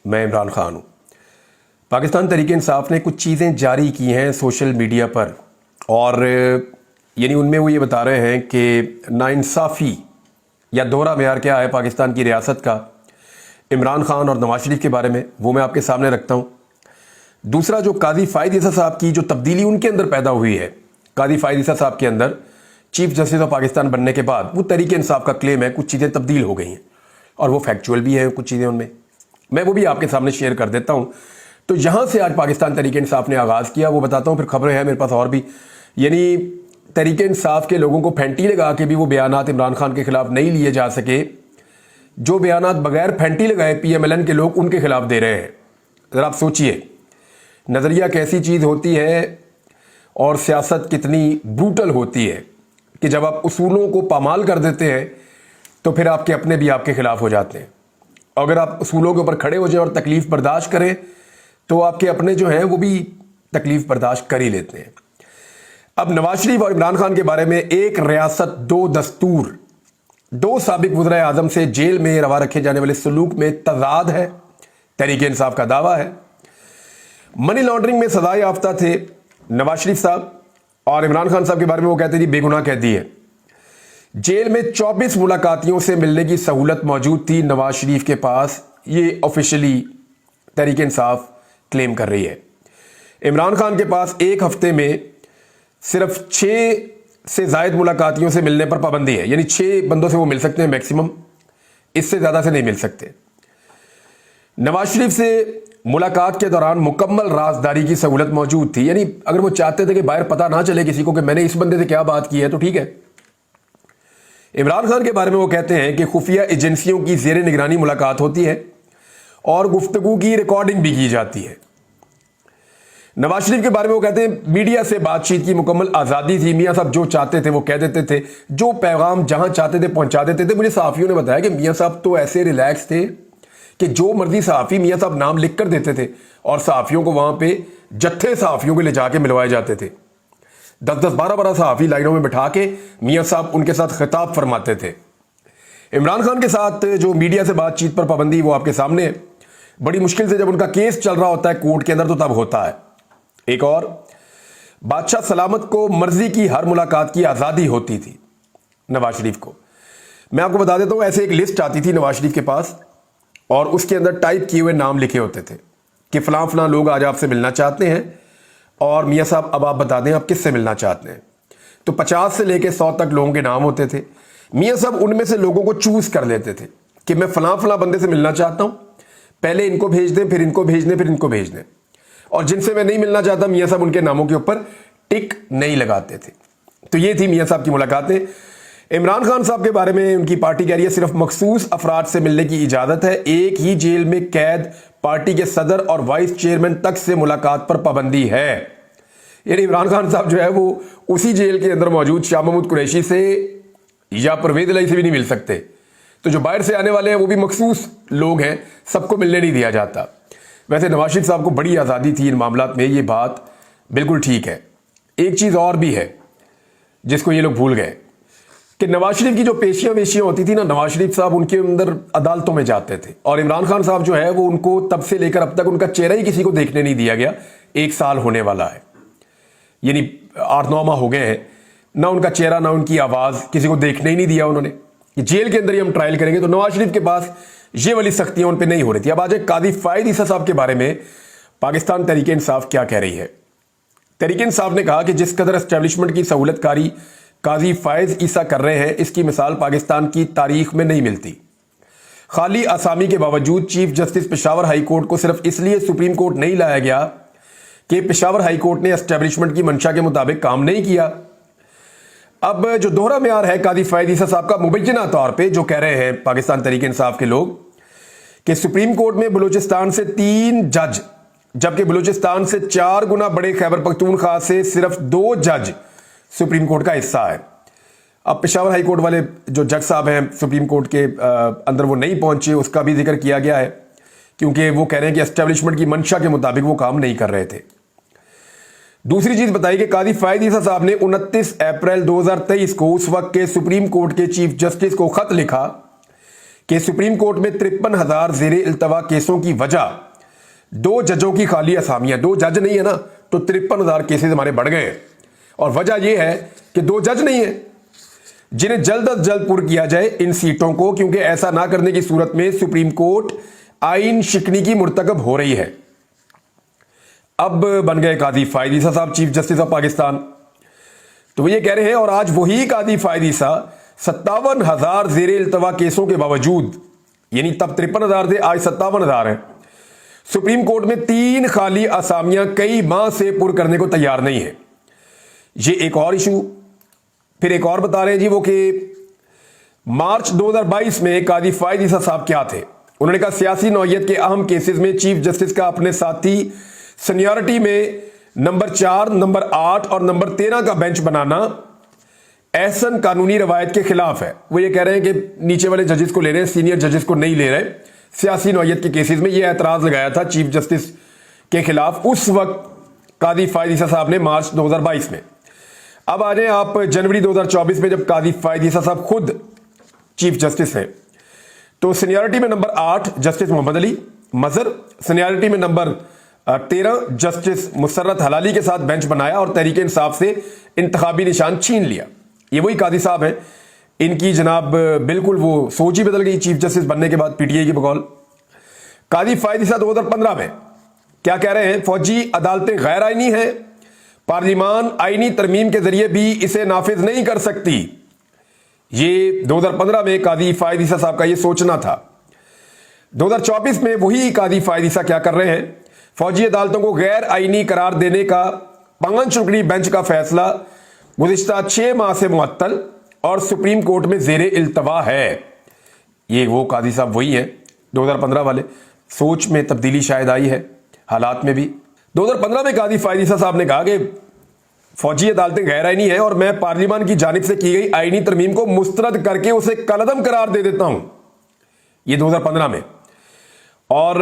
میں عمران خان ہوں۔ پاکستان تحریک انصاف نے کچھ چیزیں جاری کی ہیں سوشل میڈیا پر، اور یعنی ان میں وہ یہ بتا رہے ہیں کہ ناانصافی یا دوہرا معیار کیا ہے پاکستان کی ریاست کا عمران خان اور نواز شریف کے بارے میں، وہ میں آپ کے سامنے رکھتا ہوں۔ دوسرا، جو قاضی فائد عیسیٰ صاحب کی جو تبدیلی ان کے اندر پیدا ہوئی ہے، قاضی فائد عیسیٰ صاحب کے اندر چیف جسٹس آف پاکستان بننے کے بعد وہ تحریک انصاف کا کلیم ہے کچھ چیزیں تبدیل ہو گئی ہیں، اور وہ فیکچول بھی ہیں کچھ چیزیں ان میں وہ بھی آپ کے سامنے شیئر کر دیتا ہوں۔ تو یہاں سے آج پاکستان تحریک انصاف نے آغاز کیا، وہ بتاتا ہوں، پھر خبریں ہیں میرے پاس اور بھی۔ یعنی تحریک انصاف کے لوگوں کو پھینٹی لگا کے بھی وہ بیانات عمران خان کے خلاف نہیں لیے جا سکے، جو بیانات بغیر پھینٹی لگائے پی ایم ایل این کے لوگ ان کے خلاف دے رہے ہیں۔ ذرا آپ سوچئے، نظریہ کیسی چیز ہوتی ہے اور سیاست کتنی بروٹل ہوتی ہے کہ جب آپ اصولوں کو پامال کر دیتے ہیں تو پھر آپ کے اپنے بھی آپ کے خلاف ہو جاتے ہیں۔ اگر آپ اصولوں کے اوپر کھڑے ہو جائیں اور تکلیف برداشت کریں تو آپ کے اپنے جو ہیں وہ بھی تکلیف برداشت کر ہی لیتے ہیں۔ اب نواز شریف اور عمران خان کے بارے میں ایک ریاست دو دستور، دو سابق وزرائے اعظم سے جیل میں روا رکھے جانے والے سلوک میں تضاد ہے، تحریک انصاف کا دعویٰ ہے۔ منی لانڈرنگ میں سزا یافتہ تھے نواز شریف صاحب، اور عمران خان صاحب کے بارے میں وہ کہتے تھے بے گناہ قیدی ہے۔ جیل میں 24 ملاقاتیوں سے ملنے کی سہولت موجود تھی نواز شریف کے پاس، یہ آفیشلی تحریک انصاف کلیم کر رہی ہے۔ عمران خان کے پاس ایک ہفتے میں صرف 6 سے زائد ملاقاتیوں سے ملنے پر پابندی ہے، یعنی 6 بندوں سے وہ مل سکتے ہیں میکسیمم، اس سے زیادہ سے نہیں مل سکتے۔ نواز شریف سے ملاقات کے دوران مکمل رازداری کی سہولت موجود تھی، یعنی اگر وہ چاہتے تھے کہ باہر پتہ نہ چلے کسی کو کہ میں نے اس بندے سے کیا بات کی ہے تو ٹھیک ہے۔ عمران خان کے بارے میں وہ کہتے ہیں کہ خفیہ ایجنسیوں کی زیر نگرانی ملاقات ہوتی ہے اور گفتگو کی ریکارڈنگ بھی کی جاتی ہے۔ نواز شریف کے بارے میں وہ کہتے ہیں میڈیا سے بات چیت کی مکمل آزادی تھی، میاں صاحب جو چاہتے تھے وہ کہہ دیتے تھے، جو پیغام جہاں چاہتے تھے پہنچا دیتے تھے۔ مجھے صحافیوں نے بتایا کہ میاں صاحب تو ایسے ریلیکس تھے کہ جو مرضی صحافی میاں صاحب نام لکھ کر دیتے تھے اور صحافیوں کو وہاں پہ جتھے صحافیوں کو لے جا کے ملوائے جاتے تھے، 10 12 صحافی لائنوں میں بٹھا کے میاں صاحب ان کے ساتھ خطاب فرماتے تھے۔ عمران خان کے ساتھ جو میڈیا سے بات چیت پر پابندی وہ آپ کے سامنے ہے، بڑی مشکل سے جب ان کا کیس چل رہا ہوتا ہے کورٹ کے اندر تو تب ہوتا ہے۔ ایک اور، بادشاہ سلامت کو مرضی کی ہر ملاقات کی آزادی ہوتی تھی نواز شریف کو۔ میں آپ کو بتا دیتا ہوں، ایسے ایک لسٹ آتی تھی نواز شریف کے پاس اور اس کے اندر ٹائپ کیے ہوئے نام لکھے ہوتے تھے کہ فلاں فلاں لوگ آج آپ سے ملنا چاہتے ہیں، اور میاں صاحب اب آپ بتا دیں آپ کس سے ملنا چاہتے ہیں۔ تو 50 سے لے کے 100 تک لوگوں کے نام ہوتے تھے۔ میاں صاحب ان میں سے لوگوں کو چوز کر لیتے تھے کہ میں فلاں فلاں بندے سے ملنا چاہتا ہوں، پہلے ان کو بھیج دیں، پھر ان کو بھیج دیں، پھر ان کو بھیج دیں، اور جن سے میں نہیں ملنا چاہتا میاں صاحب ان کے ناموں کے اوپر ٹک نہیں لگاتے تھے۔ تو یہ تھی میاں صاحب کی ملاقاتیں۔ عمران خان صاحب کے بارے میں ان کی پارٹی کہہ رہی ہے صرف مخصوص افراد سے ملنے کی اجازت ہے، ایک ہی جیل میں قید پارٹی کے صدر اور وائس چیئرمین تک سے ملاقات پر پابندی ہے۔ یعنی عمران خان صاحب جو ہے وہ اسی جیل کے اندر موجود شاہ محمود قریشی سے یا پرویز الہی سے بھی نہیں مل سکتے، تو جو باہر سے آنے والے ہیں وہ بھی مخصوص لوگ ہیں، سب کو ملنے نہیں دیا جاتا۔ ویسے نواز شریف صاحب کو بڑی آزادی تھی ان معاملات میں، یہ بات بالکل ٹھیک ہے۔ ایک چیز اور بھی ہے جس کو یہ لوگ بھول گئے کہ نواز شریف کی جو پیشیاں ویشیاں ہوتی تھی نا، نواز شریف صاحب ان کے اندر عدالتوں میں جاتے تھے، اور عمران خان صاحب جو ہے وہ ان کو تب سے لے کر اب تک ان کا چہرہ ہی کسی کو دیکھنے نہیں دیا گیا۔ 1 سال ہونے والا ہے، یعنی 8-9 ماہ ہو گئے ہیں، نہ ان کا چہرہ نہ ان کی آواز کسی کو دیکھنے ہی نہیں دیا انہوں نے۔ جیل کے اندر ہی ہم ٹرائل کریں گے، تو نواز شریف کے پاس یہ والی سختیاں ان پہ نہیں ہو رہی تھی۔ اب آج قاضی فائد عیسیٰ صاحب کے بارے میں پاکستان تحریک انصاف کیا کہہ رہی ہے۔ تحریک انصاف نے کہا کہ جس قدر اسٹیبلشمنٹ کی سہولت کاری قاضی فائز عیسیٰ کر رہے ہیں، اس کی مثال پاکستان کی تاریخ میں نہیں ملتی۔ خالی آسامی کے باوجود chief justice Peshawar high court کو صرف اس لیے سپریم کورٹ نہیں لایا گیا کہ پشاور ہائی کورٹ نے اسٹیبلشمنٹ کی منشا کے مطابق کام نہیں کیا۔ اب جو دوہرا معیار ہے قاضی فائد عیسیٰ صاحب کا، مبینہ طور پہ جو کہہ رہے ہیں پاکستان تحریک انصاف کے لوگ کہ سپریم کورٹ میں بلوچستان سے 3 جج، جبکہ بلوچستان سے 4 گنا بڑے خیبر پختونخوا سے صرف 2 جج سپریم کورٹ کا حصہ ہے۔ اب پشاور ہائی کورٹ والے جو جج صاحب ہیں سپریم کورٹ کے اندر وہ نہیں پہنچے، اس کا بھی ذکر کیا گیا ہے، کیونکہ وہ کہہ رہے ہیں کہ اسٹیبلشمنٹ کی منشا کے مطابق وہ کام نہیں کر رہے تھے۔ دوسری چیز بتائی کہ قاضی فائد عیسیٰ صاحب نے 29 اپریل 2023 کو اس وقت کے سپریم کورٹ کے چیف جسٹس کو خط لکھا कि सुप्रीम कोर्ट में 53,000 जेर इल्तवा केसों की वजह 2 जजों की खाली असामियां, 2 जज नहीं है ना, तो 53,000 केसेस हमारे बढ़ गए हैं। और वजह यह है कि 2 जज नहीं है, जिन्हें जल्द अज जल्द पुर किया जाए इन सीटों को, क्योंकि ऐसा ना करने की सूरत में सुप्रीम कोर्ट आइन शिकनी की मुर्तकब हो रही है। अब बन गए कादी फायद ईसा साहब चीफ जस्टिस ऑफ पाकिस्तान। तो वो ये कह रहे हैं, और आज वही कादी फायद ईसा 57,000 जेर इल्तवा केसों के बावजूद, यानी तब 53,000 थे, आज 57,000 है, सुप्रीम कोर्ट में 3 खाली असामियां कई माह से पुर करने को तैयार नहीं है। ये एक और इशू। फिर एक और बता रहे हैं जी वो कि मार्च 2022 में कादी फायद ईसा साहब क्या थे। उन्होंने कहा सियासी नौयत के अहम केसेस में चीफ जस्टिस का अपने साथी सीनियरिटी में नंबर 4, नंबर 8 और नंबर 13 का बेंच बनाना ऐसन कानूनी रवायत के खिलाफ है। वो ये कह रहे हैं कि नीचे वाले जजेस को ले रहे हैं, सीनियर जजेस को नहीं ले रहे। सियासी नौयत के केसेस में ये एतराज लगाया था चीफ जस्टिस के खिलाफ उस वक्त कादी फायद ईसा साहब ने मार्च 2022 में। अब आ जाए आप जनवरी 2024 में, जब कादी फायद ईसा साहब खुद चीफ जस्टिस हैं, तो सीनियरिटी में नंबर 8 जस्टिस मोहम्मद अली मजर, सीनियरिटी में नंबर 13 जस्टिस मुसर्रत हलाली के साथ बेंच बनाया और तहरीक इंसाफ से इंतखाबी निशान छीन लिया। ये वही कादी साहब हैं, इनकी जनाब बिल्कुल वो सोच ही बदल गई चीफ जस्टिस बनने के बाद पीटीआई की बकौल। कादी फायद ईसा 2015 में क्या कह रहे हैं, फौजी अदालतें गैर आईनी हैं, पार्लिमान आईनी तरमीम के जरिए भी इसे नाफिज नहीं कर सकती। ये 2015 में कादी फायद ईसा साहब का ये सोचना था। 2024 में वही कादी फायद ईसा क्या कर रहे हैं, फौजी अदालतों को गैर आईनी करार देने का 5 रुकनी बेंच का फैसला गुज़िश्ता 6 माह से मुअत्तल और सुप्रीम कोर्ट में जेर इल्तवा है। ये वो कादी साहब वही है 2015 वाले। सोच में तब्दीली शायद आई है, हालात में भी। 2015 में कादी फायद ईसा साहब ने कहा कि फौजी अदालतें गैर आईनी है और मैं पार्लिमान की जानिब से की गई आईनी तरमीम को मुस्तरद करके उसे कलअदम करार दे देता हूं। ये 2015 में। और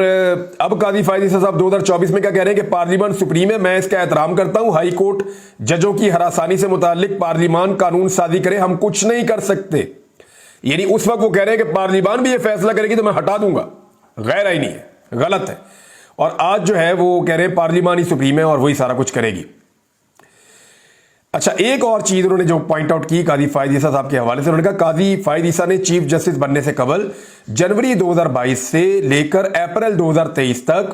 अब कादी फायद ईसा साहब 2024 में क्या कह रहे हैं कि पार्लिमान सुप्रीम है, मैं इसका एहतराम करता हूं, हाई कोर्ट जजों की हरासानी से मुतालिक पार्लिमान कानून साजी करे, हम कुछ नहीं कर सकते। यानी उस वक्त वो कह रहे हैं कि पार्लिमान भी ये फैसला करेगी तो मैं हटा दूंगा, गैर आईनी है, गलत है। और आज जो है वो कह रहे हैं पार्लिमान ही सुप्रीम है और वही सारा कुछ करेगी। अच्छा, एक और चीज उन्होंने जो पॉइंट आउट की कादी फायद ईसा साहब के हवाले से, उन्होंने कहा कादी फायद ईसा ने चीफ जस्टिस बनने से कबल जनवरी 2022 से लेकर अप्रैल 2023 तक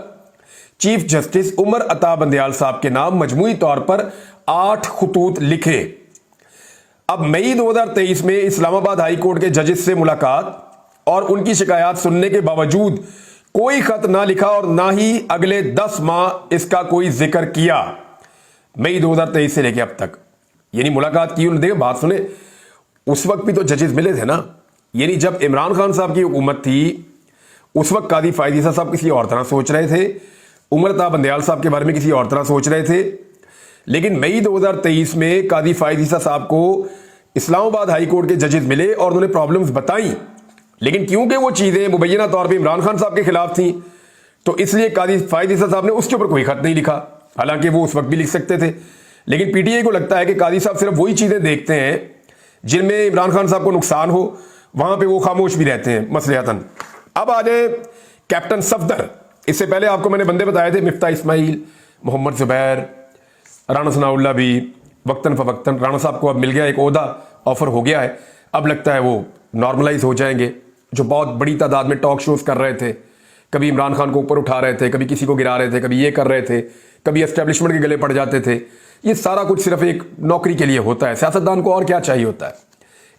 चीफ जस्टिस उमर अता बंदयाल साहब के नाम मजमूई तौर पर 8 खतूत लिखे। अब मई 2023 में इस्लामाबाद हाई कोर्ट के जजेस से मुलाकात और उनकी शिकायत सुनने के बावजूद कोई खत ना लिखा और ना ही अगले 10 माह इसका कोई जिक्र किया, मई 2023 से लेकर अब तक। यानी मुलाकात की, उन्होंने देखा, बात सुने, उस वक्त भी तो जजेस मिले थे ना। यानी जब इमरान खान साहब की हुकूमत थी उस वक्त कादी फायद ईसा साहब किसी और तरह सोच रहे थे, उमर अता बंदयाल साहब के बारे में किसी और तरह सोच रहे थे। लेकिन मई 2023 में कादी फायद ईसा साहब को इस्लामाबाद हाई कोर्ट के जजेस मिले और उन्होंने प्रॉब्लम्स बताई, लेकिन क्योंकि वो चीजें मुबैना तौर पर इमरान खान साहब के खिलाफ थी तो इसलिए कादी फायद ईसा साहब ने उसके ऊपर कोई खत नहीं लिखा, हालांकि वो उस वक्त भी लिख सकते थे। लेकिन पीटीआई को लगता है कि कादी साहब सिर्फ वही चीजें देखते हैं जिनमें इमरान खान साहब को नुकसान हो, वहां पे वो खामोश भी रहते हैं मसलिहतन। अब आ जाए कैप्टन सफदर। इससे पहले आपको मैंने बंदे बताए थे, मिफ्ता इस्माइल, मोहम्मद जुबैर, राना सनाउल्लाह भी वक्तन फवक्तन। राना साहब को अब मिल गया एक ओहदा, ऑफर हो गया है, अब लगता है वो नॉर्मलाइज हो जाएंगे। जो बहुत बड़ी तादाद में टॉक शोज कर रहे थे, कभी इमरान खान को ऊपर उठा रहे थे, कभी किसी को गिरा रहे थे, कभी ये कर रहे थे, कभी एस्टेब्लिशमेंट के गले पड़ जाते थे। ये सारा कुछ सिर्फ एक नौकरी के लिए होता है। सियासतदान को और क्या चाहिए होता है,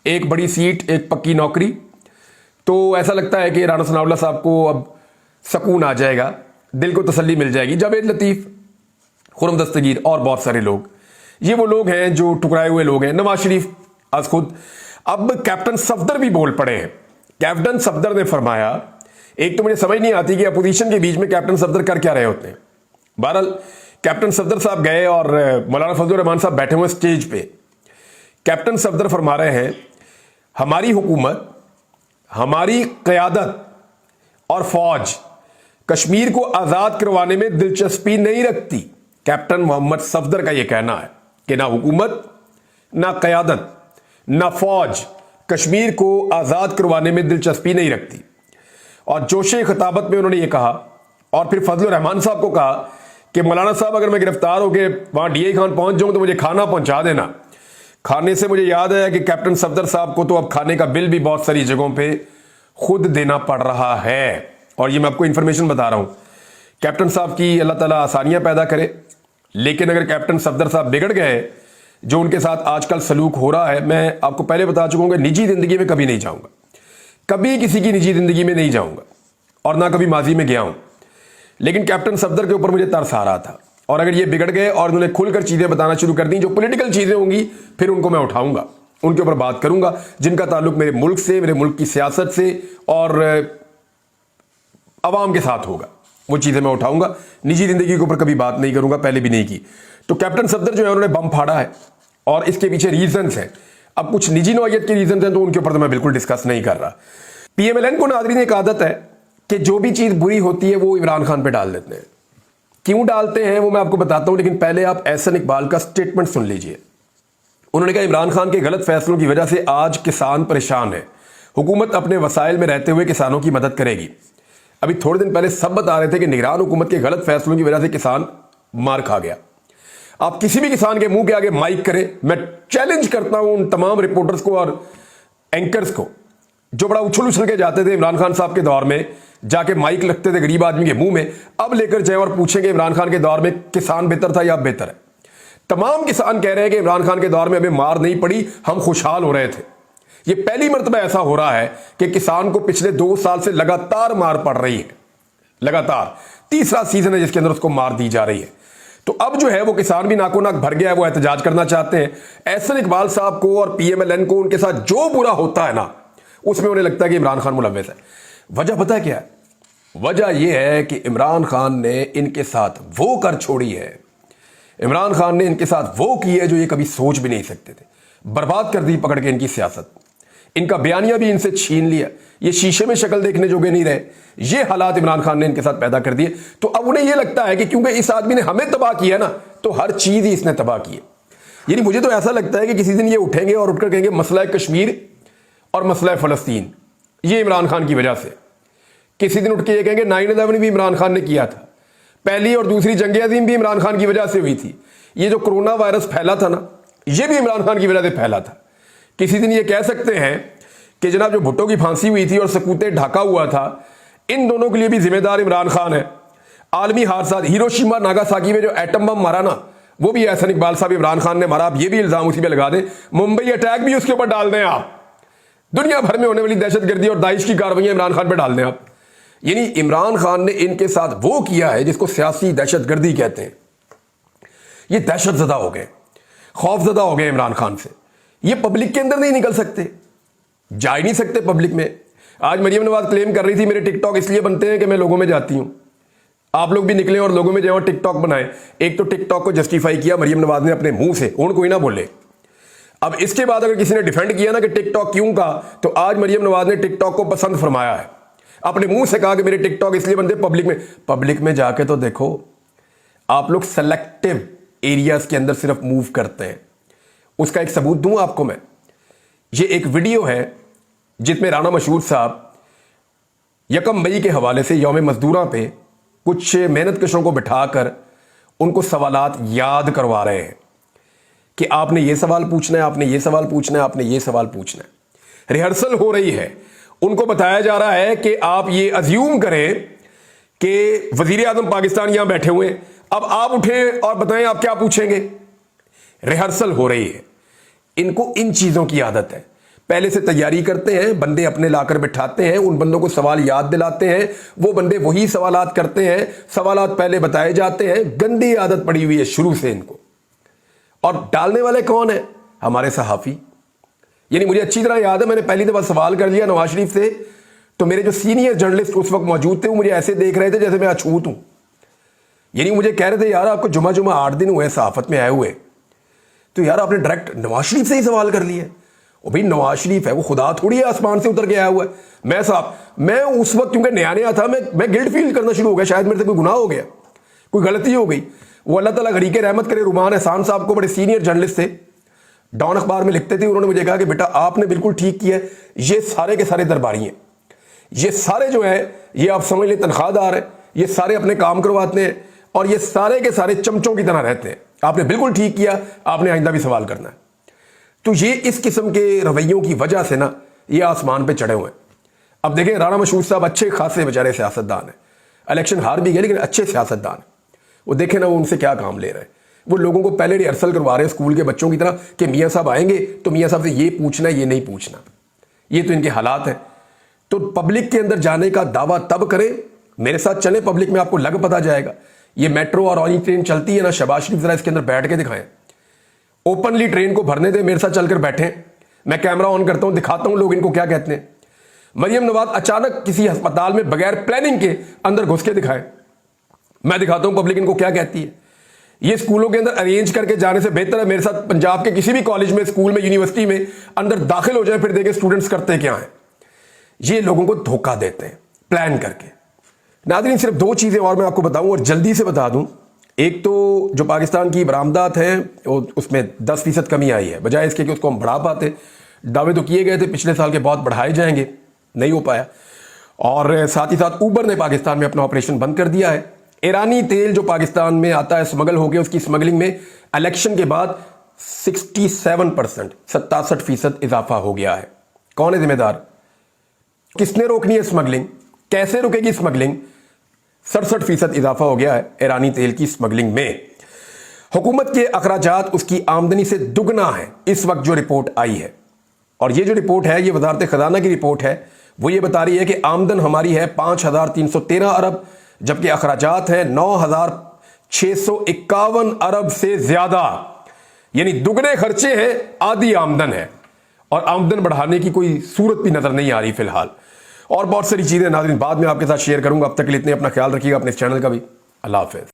एक बड़ी सीट, एक पक्की नौकरी। तो ऐसा लगता है कि राना सनाउल्लाह साहब को अब सुकून आ जाएगा, दिल को तसल्ली मिल जाएगी। जावेद लतीफ, खुर्रम दस्तगीर और बहुत सारे लोग, ये वो लोग हैं जो टुकराए हुए लोग हैं। नवाज शरीफ आज खुद। अब कैप्टन सफदर भी बोल पड़े हैं। कैप्टन सफदर ने फरमाया, एक तो मुझे समझ नहीं आती कि अपोजिशन के बीच में कैप्टन सफदर कर क्या रहे होते हैं। बहरहाल कैप्टन सफदर साहब गए और मौलाना फजलुर रहमान साहब बैठे हुए स्टेज पे। कैप्टन सफदर फरमा रहे हैं, हमारी हुकूमत, हमारी क़यादत और फौज कश्मीर को आज़ाद करवाने में दिलचस्पी नहीं रखती। कैप्टन मोहम्मद सफदर का यह कहना है कि ना हुकूमत, ना क़यादत, ना फौज कश्मीर को आज़ाद करवाने में दिलचस्पी नहीं रखती। और जोशे खिताबत में उन्होंने ये कहा और फिर फजल रहमान साहब को कहा कि मौलाना साहब अगर मैं गिरफ्तार होकर वहाँ DI खान पहुँच जाऊँ तो मुझे खाना पहुँचा देना। खाने से मुझे याद है कि कैप्टन सफदर साहब को तो अब खाने का बिल भी बहुत सारी जगहों पे खुद देना पड़ रहा है। और ये मैं आपको इन्फॉर्मेशन बता रहा हूँ। कैप्टन साहब की अल्लाह ताला आसानियाँ पैदा करे, लेकिन अगर कैप्टन सफदर साहब बिगड़ गए, जो उनके साथ आजकल सलूक हो रहा है, मैं आपको पहले बता चुका हूँ कि निजी ज़िंदगी में कभी नहीं जाऊँगा, कभी किसी की निजी ज़िंदगी में नहीं जाऊँगा और ना कभी माजी में गया हूँ। लेकिन कैप्टन सफदर के ऊपर मुझे तरस आ रहा था, और अगर ये बिगड़ गए और उन्होंने खुलकर चीज़ें बताना शुरू कर दी, जो पॉलिटिकल चीज़ें होंगी, फिर उनको मैं उठाऊंगा, उनके ऊपर बात करूंगा, जिनका ताल्लुक मेरे मुल्क से, मेरे मुल्क की सियासत से और अवाम के साथ होगा, वो चीज़ें मैं उठाऊंगा। निजी ज़िंदगी के ऊपर कभी बात नहीं करूंगा, पहले भी नहीं की। तो कैप्टन सफदर जो है उन्होंने बम फाड़ा है और इसके पीछे रीजंस हैं। अब कुछ निजी नौयत के रीजंस हैं तो उनके ऊपर तो मैं बिल्कुल डिस्कस नहीं कर रहा। PMLN को नाज़रीन एक आदत है कि जो भी चीज़ बुरी होती है वो इमरान खान पे डाल देते हैं। क्यों डालते हैं वो मैं आपको बताता हूं, लेकिन पहले आप एहसन इकबाल का स्टेटमेंट सुन लीजिए। उन्होंने कहा इमरान खान के गलत फैसलों की वजह से आज किसान परेशान है, हुकूमत अपने वसाइल में रहते हुए किसानों की मदद करेगी। अभी थोड़े दिन पहले सब बता रहे थे कि निगरान हुकूमत के गलत फैसलों की वजह से किसान मार खा गया। आप किसी भी किसान के मुंह के आगे माइक करें, मैं चैलेंज करता हूं उन तमाम रिपोर्टर्स को और एंकर्स को जो बड़ा उछल उछल के जाते थे इमरान खान साहब के दौर में, जाके माइक लगते थे गरीब आदमी के मुंह में, अब लेकर जाए और पूछेंगे इमरान खान के दौर में किसान बेहतर था या अब बेहतर है। तमाम किसान कह रहे हैं कि इमरान खान के दौर में हमें मार नहीं पड़ी, हम खुशहाल हो रहे थे। ये पहली मर्तबा ऐसा हो रहा है कि किसान को पिछले 2 साल से लगातार मार पड़ रही है, लगातार तीसरा सीजन है जिसके अंदर उसको मार दी जा रही है। तो अब जो है वो किसान भी नाको नाक भर गया है, वो एहतजाज करना चाहते हैं। एहसन इकबाल साहब को और PMLN को उनके साथ जो बुरा होता है ना, उसमें उन्हें लगता है कि इमरान खान मुलव्वस है। वजह पता है क्या है? वजह यह है कि इमरान खान ने इनके साथ वो कर छोड़ी है, इमरान खान ने इनके साथ वो की है जो ये कभी सोच भी नहीं सकते थे। बर्बाद कर दी पकड़ के इनकी सियासत, इनका बयानिया भी इनसे छीन लिया, ये शीशे में शक्ल देखने जोगे नहीं रहे। ये हालात इमरान खान ने इनके साथ पैदा कर दिए। तो अब उन्हें यह लगता है कि क्योंकि इस आदमी ने हमें तबाह किया ना, तो हर चीज ही इसने तबाह की है। यानी मुझे तो ऐसा लगता है कि किसी दिन ये उठेंगे और उठकर कहेंगे मसला कश्मीर और मसला फ़लस्तीन ये इमरान खान की वजह से। किसी दिन उठ के ये कहेंगे 9/11 भी इमरान खान ने किया था, पहली और दूसरी जंग अज़ीम भी इमरान खान की वजह से हुई थी, ये जो कोरोना वायरस फैला था ना, ये भी इमरान खान की वजह से फैला था। किसी दिन ये कह सकते हैं कि जनाब जो भुट्टो की फांसी हुई थी और सकूते ढाका हुआ था, इन दोनों के लिए भी जिम्मेदार इमरान खान है। आलमी हादसा हिरोशिमा नागासाकी में जो एटम बम मारा ना, वो भी एहसन इकबाल साहब इमरान खान ने मारा। आप ये भी इल्जाम उसी पे लगा दें, मुंबई अटैक भी उसके ऊपर डाल दें आप, दुनिया भर में होने वाली दहशतगर्दी और दाइश की कार्रवाइयां इमरान खान पे डाल दें आप। यानी इमरान खान ने इनके साथ वो किया है जिसको सियासी दहशतगर्दी कहते हैं। ये दहशतजदा हो गए, खौफजदा हो गए इमरान खान से। ये पब्लिक के अंदर नहीं निकल सकते, जा ही नहीं सकते पब्लिक में। आज मरियम नवाज क्लेम कर रही थी मेरे टिकटॉक इसलिए बनते हैं कि मैं लोगों में जाती हूं। आप लोग भी निकले और लोगों में जाओ टिकटॉक बनाए। एक तो टिकटॉक को जस्टिफाई किया मरियम नवाज ने अपने मुंह से, उन कोई ना बोले। अब इसके बाद अगर किसी ने डिफेंड किया ना कि टिकटॉक क्यों का, तो आज मरियम नवाज ने टिकटॉक को पसंद फरमाया है, अपने मुंह से कहा कि मेरे टिकटॉक इसलिए बनते पब्लिक में जाके तो देखो। आप लोग सेलेक्टिव एरियाज के अंदर सिर्फ मूव करते हैं। उसका एक सबूत दूं आपको मैं। ये एक वीडियो है जिसमें राना मशहूर साहब 1 मई के हवाले से यौम मजदूरा पे कुछ मेहनत कशों को बिठाकर उनको सवालात याद करवा रहे हैं कि आपने ये सवाल पूछना है, आपने ये सवाल पूछना है, आपने ये सवाल पूछना है। रिहर्सल हो रही है, उनको बताया जा रहा है कि आप ये अज्यूम करें कि वजीर आजम पाकिस्तान यहां बैठे हुए, अब आप उठें और बताएं आप क्या पूछेंगे। रिहर्सल हो रही है। इनको इन चीजों की आदत है, पहले से तैयारी करते हैं, बंदे अपने लाकर बिठाते हैं, उन बंदों को सवाल याद दिलाते हैं, वो बंदे वही सवालात करते हैं, सवालात पहले बताए जाते हैं। गंदी आदत पड़ी हुई है शुरू से इनको। और डालने वाले कौन है? हमारे सहाफी। यानी मुझे अच्छी तरह याद है, मैंने पहली दफा सवाल कर लिया नवाज शरीफ से, तो मेरे जो सीनियर जर्नलिस्ट उस वक्त मौजूद थे वो मुझे ऐसे देख रहे थे जैसे मैं अछूत हूं। यानी मुझे कह रहे थे यार आपको जुमा 8 दिन हुए सहाफत में आए हुए, तो यार आपने डायरेक्ट नवाज शरीफ से ही सवाल कर लिए। वो भाई नवाज शरीफ है, वो खुदा थोड़ी है आसमान से उतर के आया हुआ है। मैं उस वक्त क्योंकि नया नया था, मैं गिल्ट फील करना शुरू हो गया, शायद मेरे से कोई गुनाह हो गया, कोई गलती हो गई। वो अल्लाह ताला गरीके रहमत करे, रुमान एहसान साहब को, बड़े सीनियर जर्नलिस्ट थे, डॉन अखबार में लिखते थे, उन्होंने मुझे कहा कि बेटा आपने बिल्कुल ठीक किया है, ये सारे के सारे दरबारी हैं, ये सारे जो है ये आप समझ लें तनख्वाहदार है, ये सारे अपने काम करवाते हैं और ये सारे के सारे चमचों की तरह रहते हैं। आपने बिल्कुल ठीक किया, आपने आइंदा भी सवाल करना है। तो ये इस किस्म के रवैयों की वजह से ना ये आसमान पे चढ़े हुए हैं। अब देखें, राणा मशहूद साहब अच्छे खासे बेचारे सियासतदान हैं, इलेक्शन हार भी गए लेकिन अच्छे सियासतदान हैं। वो देखें ना वो उनसे क्या काम ले रहे हैं। वो लोगों को पहले रिहर्सल करवा रहे हैं स्कूल के बच्चों की तरह कि मियाँ साहब आएंगे तो मियाँ साहब से ये पूछना ये नहीं पूछना। ये तो इनके हालात हैं। तो पब्लिक के अंदर जाने का दावा तब करें, मेरे साथ चले पब्लिक में, आपको लग पता जाएगा। ये मेट्रो और ऑरेंज ट्रेन चलती है ना, शहबाज शरीफ जरा इसके अंदर बैठ के दिखाएं, ओपनली ट्रेन को भरने दे, मेरे साथ चलकर बैठे, मैं कैमरा ऑन करता हूं, दिखाता हूं लोग इनको क्या कहते हैं। मरियम नवाज अचानक किसी अस्पताल में बगैर प्लानिंग के अंदर घुस के दिखाए, मैं दिखाता हूं पब्लिक इनको क्या कहती है। ये स्कूलों के अंदर अरेंज करके जाने से बेहतर है मेरे साथ पंजाब के किसी भी कॉलेज में, स्कूल में, यूनिवर्सिटी में अंदर दाखिल हो जाए, फिर देखे स्टूडेंट्स करते क्या हैं। ये लोगों को धोखा देते हैं प्लान करके। नाज़रीन, सिर्फ दो चीजें और मैं आपको बताऊं और जल्दी से बता दूं। एक तो जो पाकिस्तान की बरामदात हैं उसमें 10% कमी आई है, बजाय इसके कि उसको हम बढ़ा पाते। दावे तो किए गए थे पिछले साल के बहुत बढ़ाए जाएंगे, नहीं हो पाया। और साथ ही साथ ऊबर ने पाकिस्तान में अपना ऑपरेशन बंद कर दिया है। ईरानी तेल जो पाकिस्तान में आता है स्मगल होकर, उसकी स्मगलिंग में इलेक्शन के बाद 67%, 67% इजाफा हो गया है। कौन है जिम्मेदार? किसने रोकनी है स्मगलिंग? कैसे रुकेगी स्मगलिंग? 67% इजाफा हो गया है ईरानी तेल की स्मगलिंग में। हुकूमत के अखराजात उसकी आमदनी से दुगना है इस वक्त जो रिपोर्ट आई है। और ये जो रिपोर्ट है ये वजारत खजाना की रिपोर्ट है। वो ये बता रही है कि आमदन हमारी है 5,313 अरब, जबकि अखराजात हैं 9,651 अरब से ज्यादा। यानी दुगने खर्चे हैं, आधी आमदन है, और आमदन बढ़ाने की कोई सूरत भी नजर नहीं आ रही फिलहाल। और बहुत सारी चीजें नाज़रीन बाद में आपके साथ शेयर करूंगा। अब तक के लिए इतने, अपना ख्याल रखिएगा, अपने इस चैनल का भी। अल्लाह हाफ़िज़।